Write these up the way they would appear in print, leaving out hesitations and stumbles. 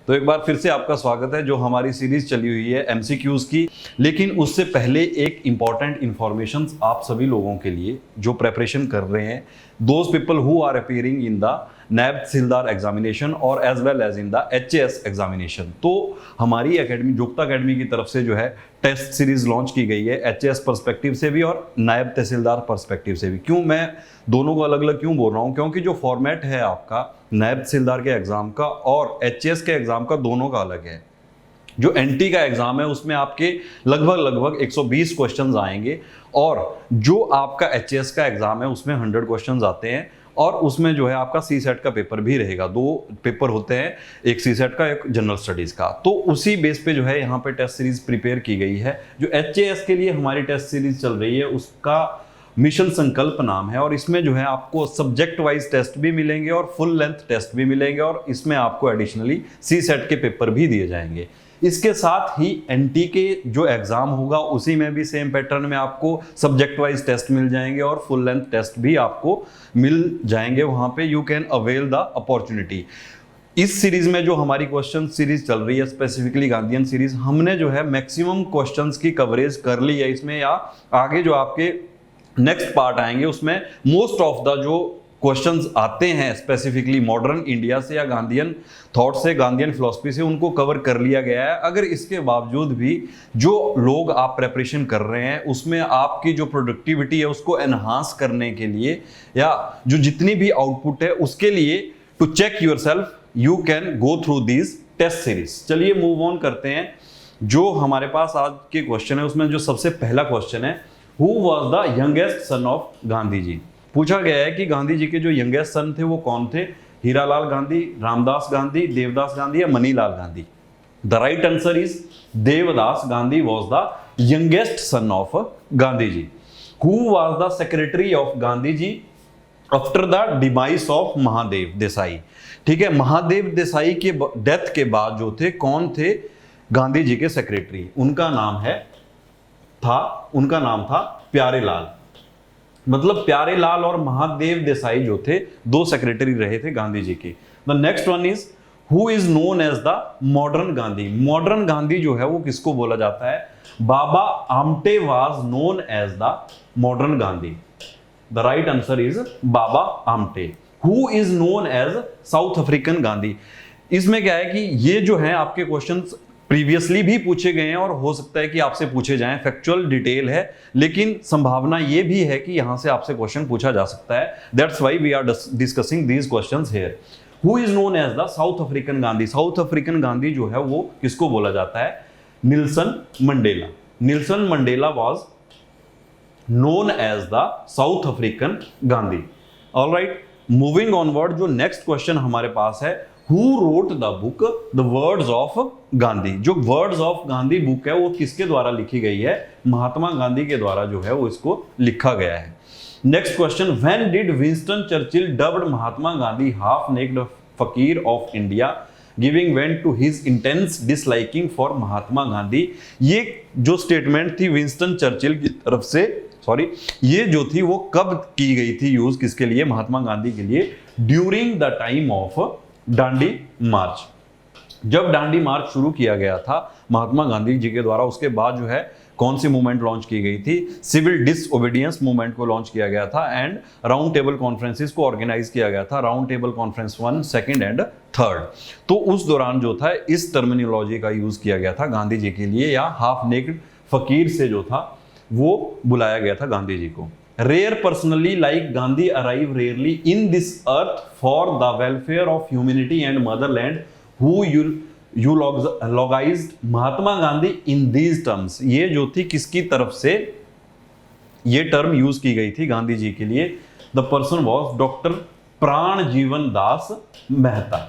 तो एक बार फिर से आपका स्वागत है जो हमारी सीरीज चली हुई है एमसीक्यूज की। लेकिन उससे पहले एक इंपॉर्टेंट इंफॉर्मेशन आप सभी लोगों के लिए जो प्रेपरेशन कर रहे हैं, those people who are appearing in the naib tehsildar examination और as well as in the HAS examination. तो हमारी एकेडमी जुक्ता एकेडमी की तरफ से जो है टेस्ट सीरीज लॉन्च की गई है एचएएस पर्सपेक्टिव से भी और नायब तहसीलदार पर्सपेक्टिव से भी। क्यों मैं दोनों को अलग अलग क्यों बोल रहा हूँ? क्योंकि जो फॉर्मेट है आपका नायब तहसीलदार के एग्जाम का और एचएएस के एग्जाम का, दोनों का अलग है। जो एनटी का एग्जाम है उसमें आपके लगभग 120 क्वेश्चंस आएंगे और जो आपका एचएएस का एग्जाम है उसमें 100 क्वेश्चंस आते हैं और उसमें जो है आपका सी सेट का पेपर भी रहेगा। 2 पेपर होते हैं, एक सी सेट का, एक जनरल स्टडीज का। तो उसी बेस पे जो है यहाँ पे टेस्ट सीरीज प्रिपेयर की गई है। जो एचएएस के लिए हमारी टेस्ट सीरीज चल रही है उसका मिशन संकल्प नाम है और इसमें जो है आपको सब्जेक्ट वाइज टेस्ट भी मिलेंगे और फुल लेंथ टेस्ट भी मिलेंगे और इसमें आपको एडिशनली सी सेट के पेपर भी दिए जाएंगे। इसके साथ ही एनटी के जो एग्जाम होगा उसी में भी सेम पैटर्न में आपको सब्जेक्ट वाइज टेस्ट मिल जाएंगे और फुल लेंथ टेस्ट भी आपको मिल जाएंगे। वहां पे you can avail the opportunity. इस सीरीज में जो हमारी क्वेश्चन सीरीज चल रही है, स्पेसिफिकली गांधीयन सीरीज, हमने जो है मैक्सिमम क्वेश्चंस की कवरेज कर ली है इसमें, या आगे जो आपके नेक्स्ट पार्ट आएंगे उसमें मोस्ट ऑफ द जो क्वेश्चंस आते हैं स्पेसिफिकली मॉडर्न इंडिया से या गांधीयन थॉट से, गांधीयन फिलॉसफी से, उनको कवर कर लिया गया है। अगर इसके बावजूद भी जो लोग आप प्रेपरेशन कर रहे हैं उसमें आपकी जो प्रोडक्टिविटी है उसको एनहांस करने के लिए या जो जितनी भी आउटपुट है उसके लिए, to check yourself you can go through this test series. चलिए मूव ऑन करते हैं। जो हमारे पास आज के क्वेश्चन है उसमें जो सबसे पहला क्वेश्चन है, who was the youngest son of Gandhi ji. पूछा गया है कि गांधी जी के जो यंगेस्ट सन थे वो कौन थे? हीरालाल गांधी, रामदास गांधी, देवदास गांधी या Manilal Gandhi. The right answer is Devdas Gandhi was the youngest son of Gandhi ji. Who was the secretary of Gandhi ji after the demise of Mahadev Desai. ठीक है, महादेव देसाई के डेथ के बाद जो थे, कौन थे गांधी जी के सेक्रेटरी? उनका नाम था प्यारेलाल। मतलब प्यारेलाल और महादेव देसाई जो थे, 2 सेक्रेटरी रहे थे गांधी जी के। The next one is who is known as the modern Gandhi. Modern Gandhi जो है वो किसको बोला जाता है? Baba Amte was known as the modern Gandhi. The right answer is Baba Amte. Who is known as South African Gandhi. इसमें क्या है कि ये जो है आपके क्वेश्चंस प्रीवियसली भी पूछे गए हैं और हो सकता है कि आपसे पूछे जाएं, फैक्चुअल डिटेल है, लेकिन संभावना ये भी है कि यहां से आपसे क्वेश्चन पूछा जा सकता है। That's why we are discussing these questions here. Who is known as the South African Gandhi. South African Gandhi जो है वो किसको बोला जाता है? Nelson Mandela. Nelson Mandela was known as the South African Gandhi. Alright, moving onward, जो नेक्स्ट क्वेश्चन हमारे पास है, Who wrote the book The Words of Gandhi। जो Words of Gandhi बुक है वो किसके द्वारा लिखी गई है? महात्मा गांधी के द्वारा जो है वो इसको लिखा गया है। Next question, When did Winston Churchill dubbed Mahatma Gandhi half-naked फकीर of India, giving vent to his intense disliking for Mahatma Gandhi. ये जो स्टेटमेंट थी विंस्टन चर्चिल की तरफ से, ये जो थी वो कब की गई थी यूज, किसके लिए? महात्मा गांधी के लिए। ड्यूरिंग द टाइम ऑफ डांडी मार्च। जब डांडी मार्च शुरू किया गया था महात्मा गांधी जी के द्वारा, उसके बाद जो है कौन सी मूवमेंट लॉन्च की गई थी? सिविल डिसओबीडियंस मूवमेंट को लॉन्च किया गया था एंड राउंड टेबल कॉन्फ्रेंसेस को ऑर्गेनाइज किया गया था। Round table conference 1, 2 and 3। तो उस दौरान जो था इस टर्मिनोलॉजी का यूज किया गया था गांधी जी के लिए, या हाफ नेक्ड फकीर से जो था वो बुलाया गया था गांधी जी को। Rare personally like Gandhi arrive rarely in this earth for the welfare of humanity and motherland, who eulogized Mahatma Gandhi in these terms। ये जो थी किसकी तरफ से ये टर्म यूज की गई थी गांधी जी के लिए? The person was डॉक्टर प्राण जीवन दास मेहता।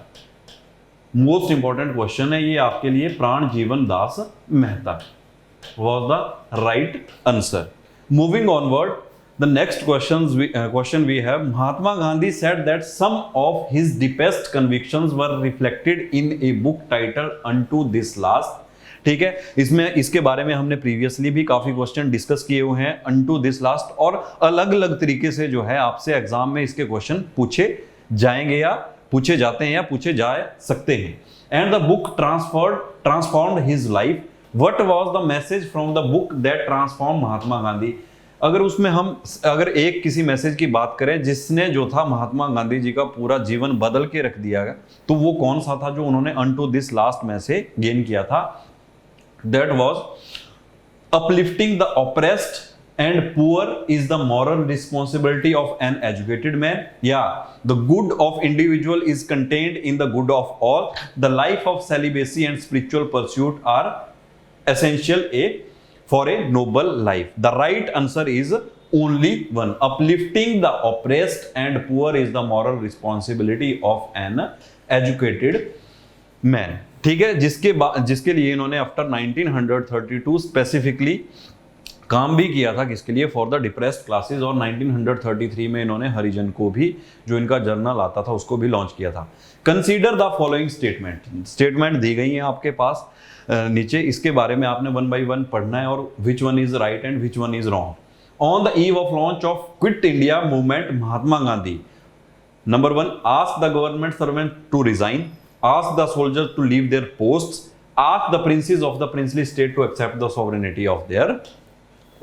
मोस्ट इंपॉर्टेंट क्वेश्चन है ये आपके लिए, प्राण जीवन दास Mehta was the right answer। Moving onward, the next question we have, Mahatma Gandhi said that some of his deepest convictions were reflected in a book titled Unto This Last। ठीक है, इसमें इसके बारे में हमने प्रीवियसली भी काफी क्वेश्चन डिस्कस किए हुए हैं, Unto This Last, और अलग अलग तरीके से जो है आपसे एग्जाम में इसके क्वेश्चन पूछे जाएंगे या पूछे जाते हैं या पूछे जा सकते हैं। and the book transformed his life. What was the message from the book that transformed Mahatma Gandhi? अगर उसमें हम अगर एक किसी मैसेज की बात करें जिसने जो था महात्मा गांधी जी का पूरा जीवन बदल के रख दिया गया, तो वो कौन सा था जो उन्होंने अनटू दिस लास्ट में से गेन किया था? That was uplifting the oppressed and poor is the moral responsibility of an educated man. Yeah, the good of individual is contained in the good of all. The life of celibacy and spiritual pursuit are essential for a noble life. The right answer is only one. Uplifting the oppressed and poor is the moral responsibility of an educated man. ठीक है, जिसके लिए इन्होंने after 1932 specifically काम भी किया था, किसके लिए? For the depressed classes. और 1933 में इन्होंने हरिजन को भी, जो इनका जर्नल आता था, उसको भी लॉन्च किया था। कंसीडर द फॉलोइंग स्टेटमेंट दी गई है आपके पास नीचे, इसके बारे में आपने वन बाय वन पढ़ना है और which one is right and which one is wrong. On the eve of launch of Quit India Movement, Mahatma Gandhi, number 1, ask the government servant to resign, ask the soldiers to leave their posts, ask the princes of the princely state to accept the sovereignty of their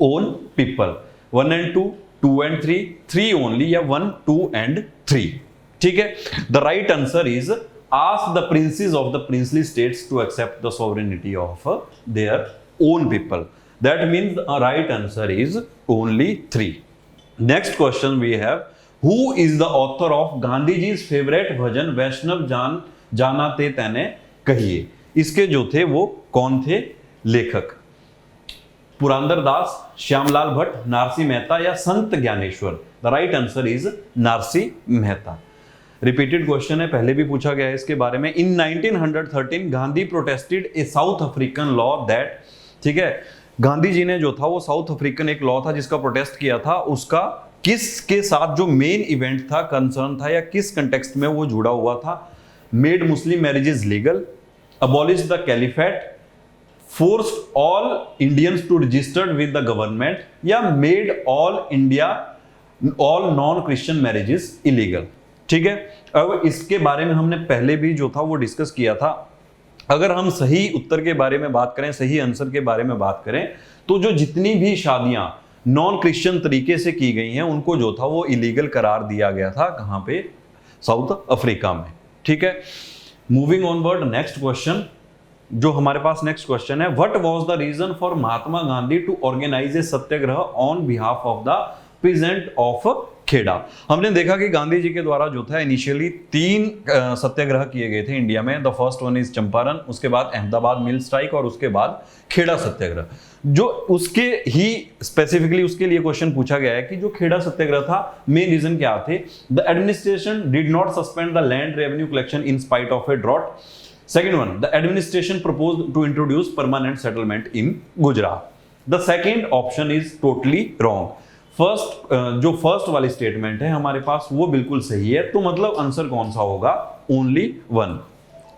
own people। 1 and 2, 2 and 3, 3 only, या 1, 2 and 3। ठीक है, the right answer is ask the princes of the princely states to accept the sovereignty of their own people। That means the right answer is only 3। Next question we have, who is the author of Gandhiji's favorite भजन वैष्णव जाना ते तैने कहिए? इसके जो थे वो कौन थे लेखक? पुरंदर दास, श्यामलाल भट्ट, नारसी मेहता या Sant Gyaneshwar? The right answer is Narsi Mehta. Repeated question है, पहले भी पूछा गया है इसके बारे में। In 1913 Gandhi protested a South African law that, ठीक है, गांधी जी ने जो था वो साउथ अफ्रीकन एक लॉ था जिसका प्रोटेस्ट किया था, उसका किसके साथ जो मेन इवेंट था, कंसर्न था, या किस कंटेक्स्ट में वो जुड़ा हुआ था? Made Muslim marriages legal, abolish the caliphate, forced all Indians to register with the government, या made all non-Christian marriages illegal। ठीक है, अब इसके बारे में हमने पहले भी जो था वो डिस्कस किया था। अगर हम सही उत्तर के बारे में बात करें, सही आंसर के बारे में बात करें, तो जो जितनी भी शादियां नॉन क्रिश्चियन तरीके से की गई हैं उनको जो था वो इलीगल करार दिया गया था। कहां पे? साउथ अफ्रीका में। ठीक है, मूविंग ऑनवर्ड, नेक्स्ट क्वेश्चन जो हमारे पास नेक्स्ट क्वेश्चन है, what was the reason for Mahatma Gandhi to organise a satyagraha on behalf of the peasant of Kheda? हमने देखा कि गांधी जी के द्वारा जो था इनिशियली 3 सत्याग्रह किए गए थे इंडिया में। The first one is Champaran, उसके बाद अहमदाबाद मिल स्ट्राइक और उसके बाद खेड़ा सत्याग्रह। जो उसके ही स्पेसिफिकली उसके लिए क्वेश्चन पूछा गया है कि जो खेड़ा सत्याग्रह था, मेन रीजन क्या थे? The administration did not suspend the land revenue collection in spite of a drought. Second one, the administration proposed to introduce permanent settlement in Gujarat. The second option is totally wrong. जो first वाली statement है हमारे पास वो बिल्कुल सही है, तो मतलब आंसर कौन सा होगा? ओनली 1।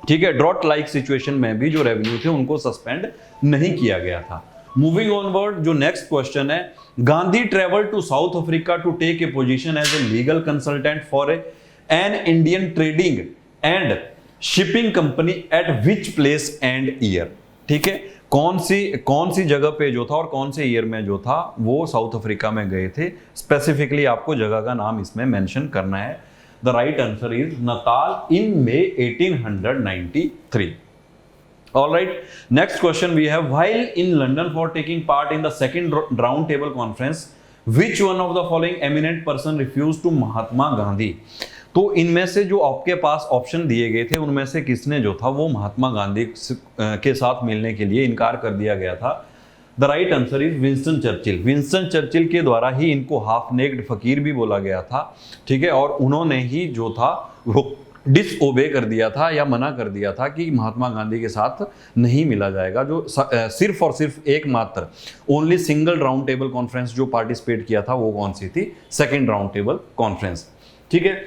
ठीक है, ड्रॉट लाइक सिचुएशन में भी जो रेवेन्यू थे उनको सस्पेंड नहीं किया गया था। मूविंग ऑनवर्ड, जो नेक्स्ट क्वेश्चन है, Gandhi travel to South Africa to take a position as a legal consultant for an Indian trading and shipping company at which place and year? ठीक है, कौन सी जगह पे जो था और कौन से ईयर में जो था वो साउथ अफ्रीका में गए थे? स्पेसिफिकली आपको जगह का नाम इसमें मेंशन करना है। The right answer is Natal in May 1893। Alright, next question we have, while in London for taking part in the second round table conference, which one of the following eminent person refuse to Mahatma Gandhi? तो इनमें से जो आपके पास option दिए गए थे उनमें से किसने जो था वो महात्मा गांधी के साथ मिलने के लिए इनकार कर दिया गया था? The right answer is Winston Churchill. Winston Churchill के द्वारा ही इनको हाफ नेक्ड फकीर भी बोला गया था। ठीक है, और उन्होंने ही जो था वो डिसओबे कर दिया था या मना कर दिया था कि महात्मा गांधी के साथ नहीं मिला जाएगा। जो सिर्फ और सिर्फ एकमात्र only single round table conference जो पार्टिसिपेट किया था वो कौन सी थी? Second round table conference. ठीक है,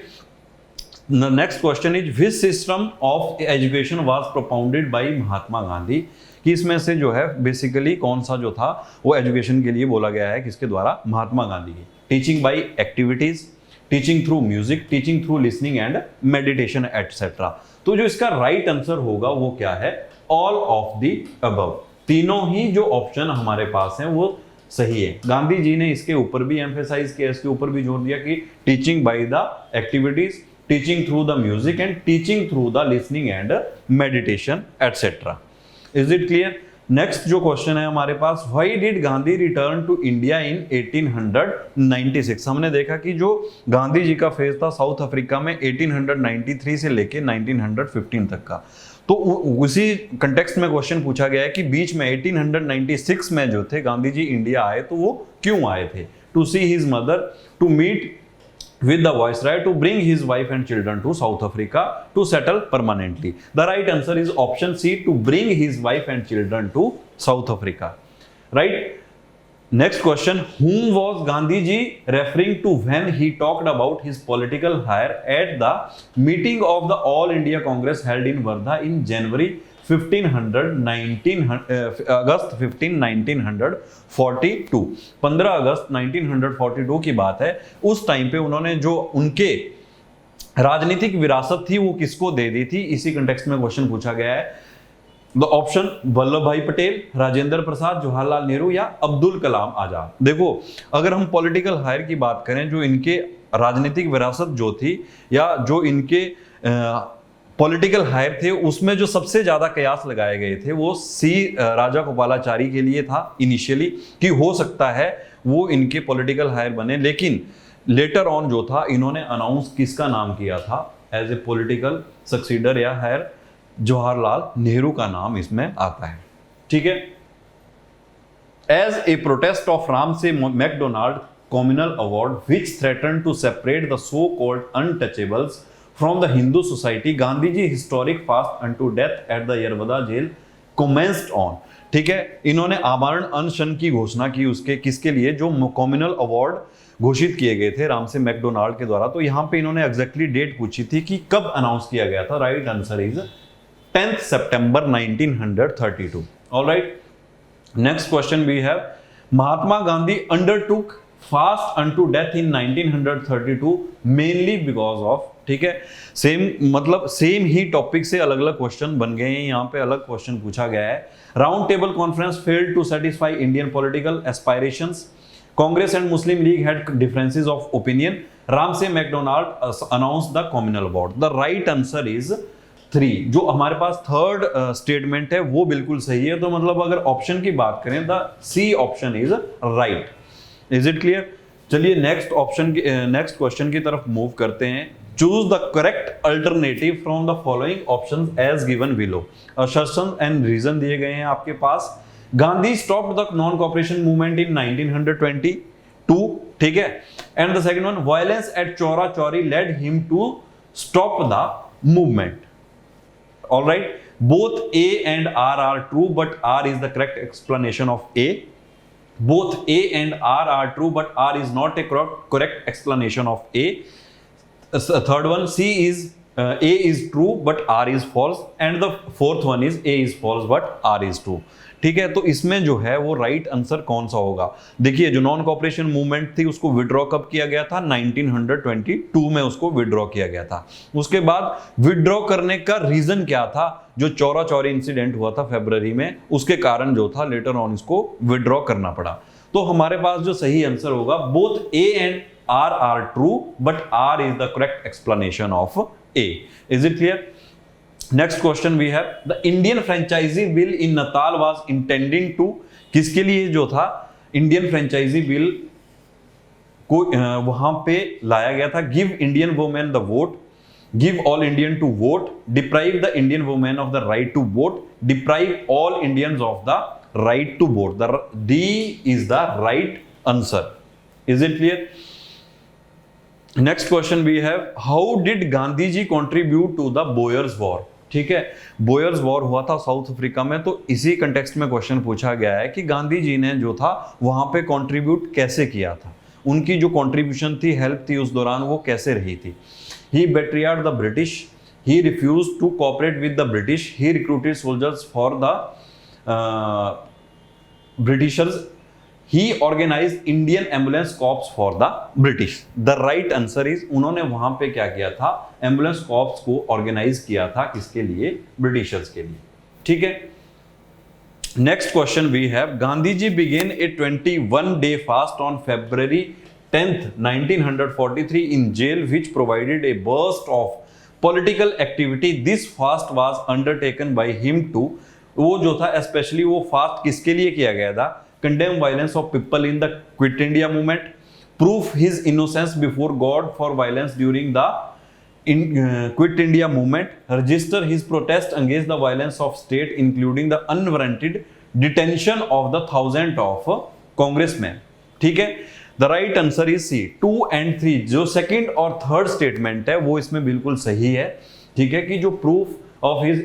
next question is which system of education was propounded by Mahatma Gandhi? कि इसमें से जो है बेसिकली कौन सा जो था वो एजुकेशन के लिए बोला गया है किसके द्वारा? महात्मा गांधी की। Teaching bye activities, teaching through music, teaching through listening and meditation etcetera. तो जो इसका राइट आंसर होगा वो क्या है, ऑल ऑफ द अबव। तीनों ही जो ऑप्शन हमारे पास हैं वो सही है। गांधी जी ने इसके ऊपर भी एम्फेसाइज किया, इसके ऊपर भी जोर दिया कि teaching by the activities, teaching through the music and teaching through the listening and meditation etcetera. Is it clear? Next जो क्वेश्चन है हमारे पास, why did Gandhi return to India in 1896? हमने देखा कि जो गांधी जी का फेज था साउथ अफ्रीका में 1893 से लेके 1915 तक का, तो उसी कंटेक्स्ट में क्वेश्चन पूछा गया है कि बीच में 1896 में जो थे गांधी जी इंडिया आए तो वो क्यों आए थे? To see his mother, to meet with the viceroy, to bring his wife and children to South Africa to settle permanently. The right answer is option C, to bring his wife and children to South Africa. Right? Next question, whom was Gandhi ji referring to when he talked about his political hire at the meeting of the All India Congress held in Wardha in January 1500 अगस्त 1942, 15 अगस्त 1942 की बात है। उस time पे उन्होंने जो उनके राजनीतिक विरासत थी वो किसको दे दी थी, इसी कंटेक्स्ट में क्वेश्चन पूछा गया है। द ऑप्शन वल्लभ भाई पटेल, राजेंद्र प्रसाद, जवाहरलाल नेहरू या अब्दुल कलाम आजाद। देखो, अगर हम पॉलिटिकल हायर की बात करें, जो इनके राजनीतिक विरासत जो थी या जो इनके पॉलिटिकल हायर थे, उसमें जो सबसे ज्यादा कयास लगाए गए थे वो सी राजा गोपालाचारी के लिए था इनिशियली, कि हो सकता है वो इनके पॉलिटिकल हायर बने, लेकिन लेटर ऑन जो था इन्होंने अनाउंस किसका नाम किया था एज ए पॉलिटिकल सक्सीडर या हायर, जवाहरलाल नेहरू का नाम इसमें आता है। ठीक है। As a protest of Ramsay MacDonald communal award which threaten to separate the so called untouchables from the Hindu society, Gandhi ji historic fast unto death at the Yerwada jail commenced on। ठीक है, इन्होंने आमरण अनशन की घोषणा की उसके किसके लिए, जो कम्युनल अवार्ड घोषित किए गए थे राम से मैकडोनाल्ड के द्वारा। तो यहां पे इन्होंने एग्जैक्टली डेट पूछी थी कि कब अनाउंस किया गया था। राइट आंसर इज 10 सितंबर 1932। Alright, next question we have, Mahatma Gandhi undertook fast unto death in 1932 mainly because of. ठीक है, सेम मतलब सेम ही टॉपिक से अलग अलग क्वेश्चन बन गए हैं, यहाँ पे अलग क्वेश्चन पूछा गया है। Round table conference failed to satisfy Indian political aspirations, Congress and Muslim League had differences of opinion, Ramsay MacDonald announce the communal award. The right answer is 3। जो हमारे पास थर्ड स्टेटमेंट है वो बिल्कुल सही है, तो मतलब अगर ऑप्शन की बात करें the C option is right. Is it clear? चलिए नेक्स्ट ऑप्शन की नेक्स्ट क्वेश्चन की तरफ मूव करते हैं। Choose the correct alternative from the following options as given below. Assertion and reason दिए गए हैं आपके पास। Gandhi stopped the non cooperation movement in 1922। ठीक है, and the second one, violence at Chaura Chauri led him to stop the movement. Alright, both A and R are true, but R is the correct explanation of A. Both A and R are true, but R is not a correct explanation of A. Third one, C is A is true, but R is false, and the fourth one is A is false, but R is true. ठीक है, तो इसमें जो है वो right answer कौन सा होगा? देखिए, जो नॉन कॉपरेशन मूवमेंट थी उसको विड्रॉ कब किया गया था? 1922 में उसको विड्रॉ किया गया था। उसके बाद विड्रॉ करने का रीजन क्या था? जो चौरा चौरी इंसिडेंट हुआ था फरवरी में, उसके कारण जो था लेटर ऑन इसको विड्रॉ करना पड़ा। तो हमारे पास जो सही आंसर होगा, both A and R are true, but R is the correct explanation of A. Is it clear? Next question we have, the Indian franchisee bill in Natal was intending to, किसके लिए जो था Indian franchise bill को वहां पे लाया गया था? Give Indian women the vote, give all Indian to vote, deprive the Indian women of the right to vote, deprive all Indians of the right to vote. The D is the right answer. Is it clear? Next question we have, how did Gandhi ji contribute to the Boers war? ठीक है, Bowers war हुआ था south Africa में, तो इसी context में question पूछा गया है कि गांधी जी ने जो था वहां पे कंट्रीब्यूट कैसे किया था, उनकी जो कंट्रीब्यूशन थी, हेल्प थी उस दौरान वो कैसे रही थी। He betrayed the British, he refuse to cooperate with the British, he recruited soldiers for the Britishers, he organize Indian ambulance corps for the British. The right answer is, उन्होंने वहां पे क्या किया था, एम्बुलेंस कॉर्प्स को organise किया था, किसके लिए, ब्रिटिशर्स के लिए। ठीक है, next question we have, Gandhi ji began a 21 day fast on February 10th 1943 in jail which provided a burst of political activity. This fast was undertaken by him to, वो जो था स्पेशली वो फास्ट किसके लिए किया गया था, condemn violence of people in the Quit India Movement, prove his innocence before god for violence during the Quit India Movement, register his protest against the violence of state including the unwarranted detention of the thousand of congressman. ठीक है, the right answer is C, 2 and 3, जो second और third statement है वो इसमें बिल्कुल सही है। ठीक है, कि जो proof of his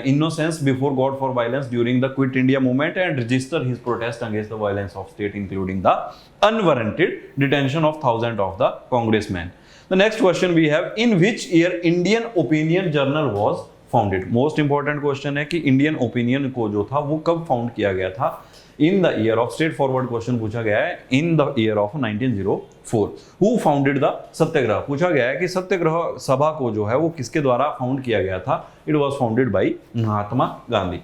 innocence before God for violence during the Quit India movement and register his protest against the violence of state including the unwarranted detention of thousands of the congressmen. The next question we have, in which year Indian Opinion Journal was founded? Most important question है कि Indian Opinion को जो था वो कब found किया गया था? In the year of, straight forward question पूछा गया है, in the year of 1904। Who founded the satyagraha? पूछा गया है कि सत्याग्रह सभा को जो है वो किसके द्वारा फाउंड किया गया था? It was founded by Mahatma Gandhi.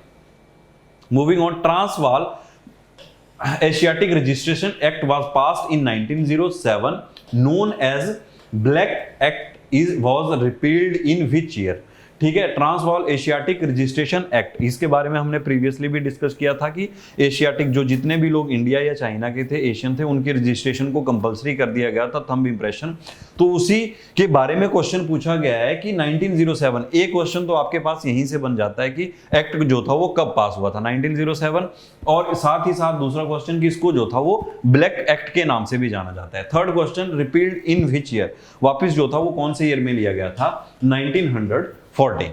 Moving on, Transvaal Asiatic registration act was passed in 1907 known as black act is was repealed in which year? ठीक है, ट्रांसवाल एशियाटिक रजिस्ट्रेशन एक्ट, इसके बारे में हमने प्रीवियसली भी डिस्कस किया था कि एशियाटिक जो जितने भी लोग इंडिया या चाइना के थे, एशियन थे, उनके रजिस्ट्रेशन को कंपलसरी कर दिया गया था, थंब इंप्रेशन। तो उसी के बारे में क्वेश्चन पूछा गया है कि 1907, एक क्वेश्चन तो आपके पास यहीं से बन जाता है कि एक्ट जो था वो कब पास हुआ था, 1907, और साथ ही साथ दूसरा क्वेश्चन कि इसको जो था वो ब्लैक एक्ट के नाम से भी जाना जाता है। Third question, repealed in which year? वापिस जो था वो कौन से ईयर में लिया गया था? 1940।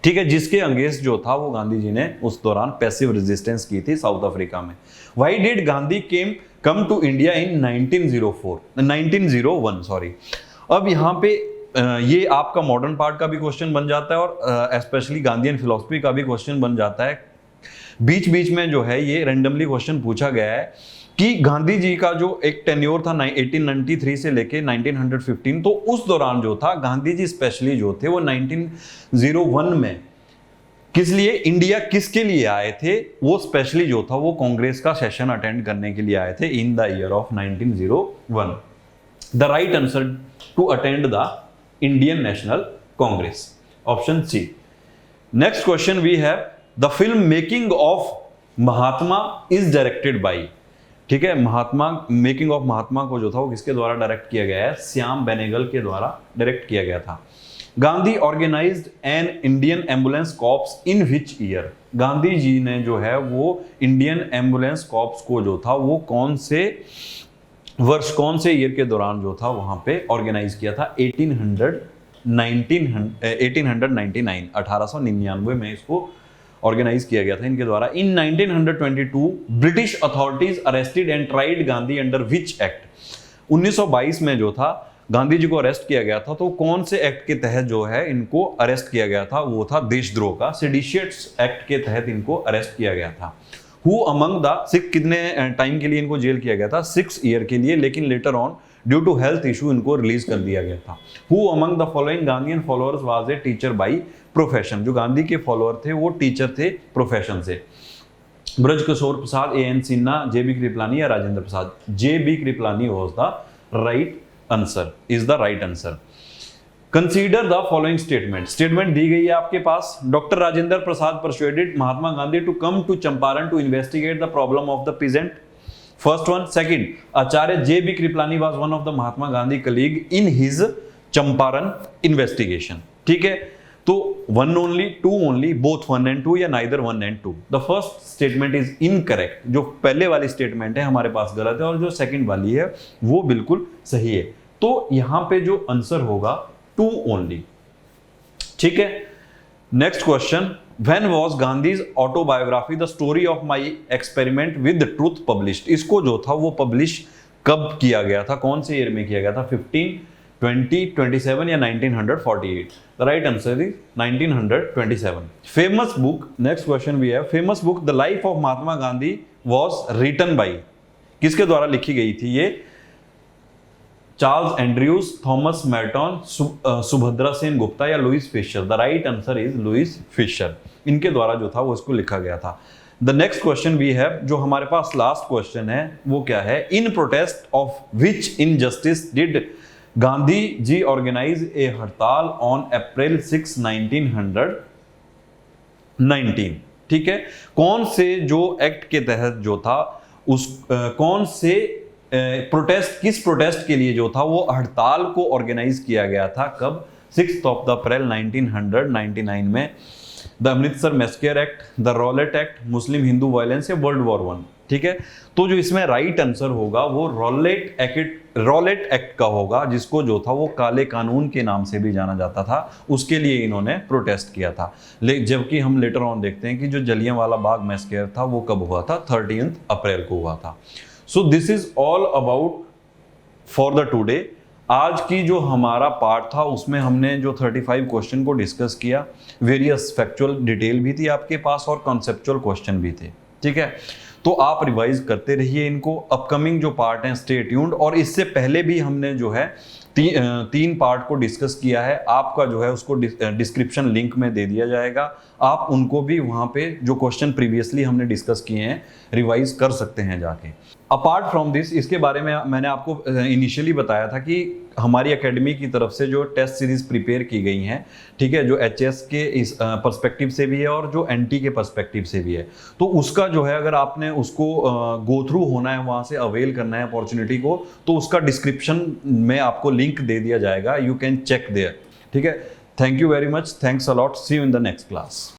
ठीक है, जिसके अगेंस्ट जो था वो गांधी जी ने उस दौरान पैसिव रेजिस्टेंस की थी साउथ अफ्रीका में। Why did Gandhi come to India in 1901 sorry. अब यहाँ पे ये आपका मॉडर्न पार्ट का भी क्वेश्चन बन जाता है और स्पेशली गांधीयन फिलॉसफी का भी क्वेश्चन बन जाता है। बीच बीच में जो है ये रैंडमली क्वेश्चन पूछा गया है कि गांधी जी का जो एक टेन्योर था 1893 से लेके 1915, तो उस दौरान जो था गांधी जी स्पेशली जो थे वो 1901 में किस लिए इंडिया किसके लिए आए थे? वो स्पेशली जो था वो कांग्रेस का सेशन अटेंड करने के लिए आए थे in the year of 1901। The right answer to attend the Indian National Congress, option C. Next question we have, the film making of Mahatma is directed by. ठीक है, महात्मा, मेकिंग ऑफ महात्मा को जो था वो किसके द्वारा डायरेक्ट किया गया है? श्याम बेनेगल के द्वारा डायरेक्ट किया गया था। Gandhi organized an Indian ambulance corps in which year? Gandhi ji ने जो है वो इंडियन एम्बुलेंस कॉर्प्स को जो था वो कौन से वर्ष, कौन से ईयर के दौरान जो था वहां पे ऑर्गेनाइज किया था? 1899, 1899 में इसको ऑर्गेनाइज किया गया था इनके द्वारा। इन 1922 British authorities arrested and tried Gandhi under which act? 1922 में जो था गांधी जी को अरेस्ट किया गया था, तो कौन से एक्ट के तहत जो है इनको अरेस्ट किया गया था? वो था देशद्रोह का, सेडिशियस एक्ट के तहत इनको अरेस्ट किया गया था। हु अमंग द सिख, कितने टाइम के लिए इनको जेल किया गया था? 6 ईयर के लिए, लेकिन later on due to health issue इनको रिलीज कर दिया गया था। Who among the following Gandhian followers was a teacher by profession? जो गांधी के फॉलोअर थे वो टीचर थे प्रोफेशन से। ब्रज किशोर प्रसाद, A.N. सिन्हा, J.B. कृपलानी या Rajendra Prasad? J.B. Kripalani was the right answer, is the right answer. Consider the following statement, statement दी गई है आपके पास। Doctor Rajendra Prasad persuaded Mahatma Gandhi to come to Champaran to investigate the problem of the peasant. First one. Second, Acharya J.B. Kripalani was one of the Mahatma Gandhi colleague in his Champaran investigation. ठीक है, तो 1 only, 2 only, both 1 and 2 या neither 1 and 2? The first statement is incorrect, जो पहले वाली statement है हमारे पास गलत है और जो सेकंड वाली है वो बिल्कुल सही है। तो यहां पे जो आंसर होगा 2 only। ठीक है, next question, when was Gandhi's autobiography the story of my experiment with truth published? इसको जो था वो पब्लिश कब किया गया था, कौन से ईयर में किया गया था? 15, 20, 27 या 1948? The right answer is 1927. Famous book, next question we have, famous book The Life of Mahatma Gandhi was written by? किसके द्वारा लिखी गई थी ये? Charles Andrews, Thomas Merton, Subhadra Sen Gupta या Louis Fischer. The right answer is Louis Fischer. इनके द्वारा जो था वो इसको लिखा गया था। The next question we have, जो हमारे पास लास्ट क्वेश्चन है वो क्या है? In protest of which injustice did Gandhi ji organize a hartal on अप्रैल 6, 1919। ठीक है, कौन से जो एक्ट के तहत जो था उस कौन से प्रोटेस्ट, किस प्रोटेस्ट के लिए जो था वो हड़ताल को ऑर्गेनाइज किया गया था? कब? 6 अप्रैल 1999 में। The Amritsar massacre act, the Rowlatt act, Muslim Hindu violence या वर्ल्ड वॉर 1। ठीक है, तो जो इसमें राइट आंसर होगा वो रॉलेट एक्ट का होगा, जिसको जो था वो काले कानून के नाम से भी जाना जाता था। उसके लिए इन्होंने प्रोटेस्ट किया था। जबकि हम लेटर ऑन देखते हैं कि जो जलियांवाला बाग मैस्केयर था वो कब हुआ था? 13 अप्रैल को हुआ था। So this is all about for the today. आज की जो हमारा पार्ट था उसमें हमने जो 35 क्वेश्चन को डिस्कस किया, वेरियस फैक्चुअल डिटेल भी थी आपके पास और कॉन्सेप्चुअल क्वेश्चन भी थे। ठीक है, तो आप रिवाइज करते रहिए इनको। अपकमिंग जो पार्ट हैं स्टे ट्यून्ड। और इससे पहले भी हमने जो है तीन पार्ट को डिस्कस किया है। आपका जो है उसको डिस्क्रिप्शन लिंक में दे दिया जाएगा, आप उनको भी वहाँ पे जो क्वेश्चन प्रीवियसली हमने डिस्कस किए हैं रिवाइज कर सकते हैं जाके। अपार्ट फ्रॉम दिस, इसके बारे में मैंने आपको इनिशियली बताया था कि हमारी एकेडमी की तरफ से जो टेस्ट सीरीज प्रिपेयर की गई हैं, ठीक है, जो एचएस के इस पर्सपेक्टिव से भी है और जो एनटी के पर्सपेक्टिव से भी है, तो उसका जो है अगर आपने उसको गो थ्रू होना है, वहाँ से अवेल करना है अपॉर्चुनिटी को, तो उसका डिस्क्रिप्शन में आपको लिंक दे दिया जाएगा, यू कैन चेक देयर। ठीक है, thank you very much, thanks a lot, see you in the next class.